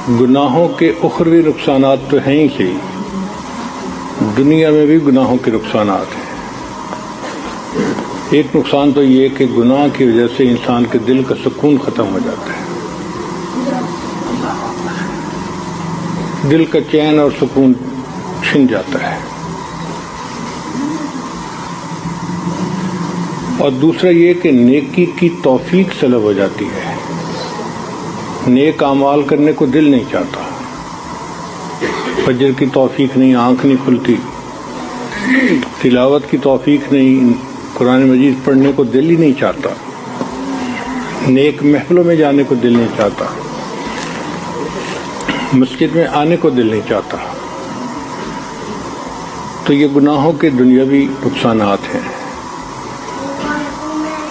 گناہوں کے اخروی نقصانات تو ہیں ہی صحیح، دنیا میں بھی گناہوں کے نقصانات ہیں۔ ایک نقصان تو یہ کہ گناہ کی وجہ سے انسان کے دل کا سکون ختم ہو جاتا ہے، دل کا چین اور سکون چھن جاتا ہے۔ اور دوسرا یہ کہ نیکی کی توفیق سلب ہو جاتی ہے، نیک اعمال کرنے کو دل نہیں چاہتا، فجر کی توفیق نہیں، آنکھ نہیں کھلتی، تلاوت کی توفیق نہیں، قرآن مجید پڑھنے کو دل ہی نہیں چاہتا، نیک محفلوں میں جانے کو دل نہیں چاہتا، مسجد میں آنے کو دل نہیں چاہتا۔ تو یہ گناہوں کے دنیاوی نقصانات ہیں۔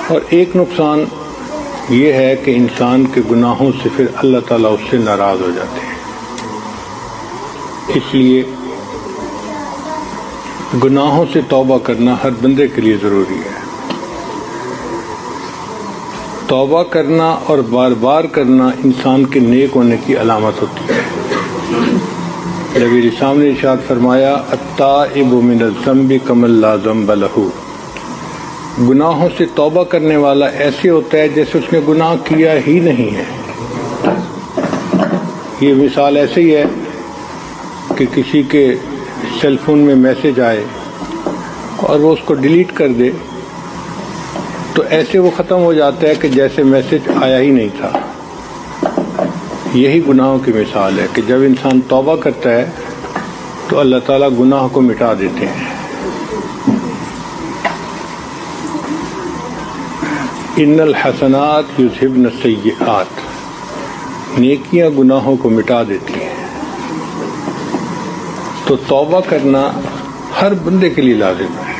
اور ایک نقصان یہ ہے کہ انسان کے گناہوں سے پھر اللہ تعالیٰ اس سے ناراض ہو جاتے ہیں۔ اس لیے گناہوں سے توبہ کرنا ہر بندے کے لیے ضروری ہے۔ توبہ کرنا اور بار بار کرنا انسان کے نیک ہونے کی علامت ہوتی ہے۔ نبی اسلام نے ارشاد فرمایا التائب من الذنب کمن لا ذنب لہ، گناہوں سے توبہ کرنے والا ایسے ہوتا ہے جیسے اس نے گناہ کیا ہی نہیں ہے۔ یہ مثال ایسے ہی ہے کہ کسی کے سیل فون میں میسج آئے اور وہ اس کو ڈیلیٹ کر دے تو ایسے وہ ختم ہو جاتا ہے کہ جیسے میسج آیا ہی نہیں تھا۔ یہی گناہوں کی مثال ہے کہ جب انسان توبہ کرتا ہے تو اللہ تعالیٰ گناہ کو مٹا دیتے ہیں۔ ان الحسنات یذہبن السیئات، نیکیاں گناہوں کو مٹا دیتی ہیں۔ تو توبہ کرنا ہر بندے کے لیے لازم ہے۔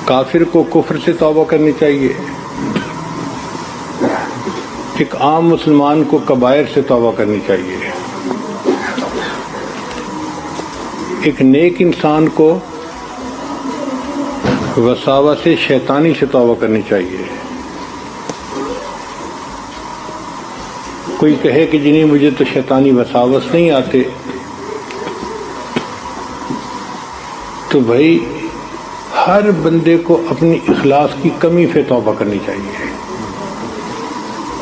کافر کو کفر سے توبہ کرنی چاہیے، ایک عام مسلمان کو کبائر سے توبہ کرنی چاہیے، ایک نیک انسان کو وساوس شیطانی سے توبہ کرنی چاہیے۔ کوئی کہے کہ جنہیں مجھے تو شیطانی وساوس نہیں آتے، تو بھائی ہر بندے کو اپنی اخلاص کی کمی سے توبہ کرنی چاہیے۔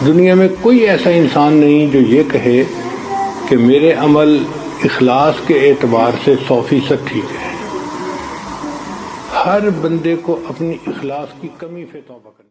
دنیا میں کوئی ایسا انسان نہیں جو یہ کہے کہ میرے عمل اخلاص کے اعتبار سے 100% ٹھیک ہے۔ ہر بندے کو اپنی اخلاص کی کمی سے توبہ کرنی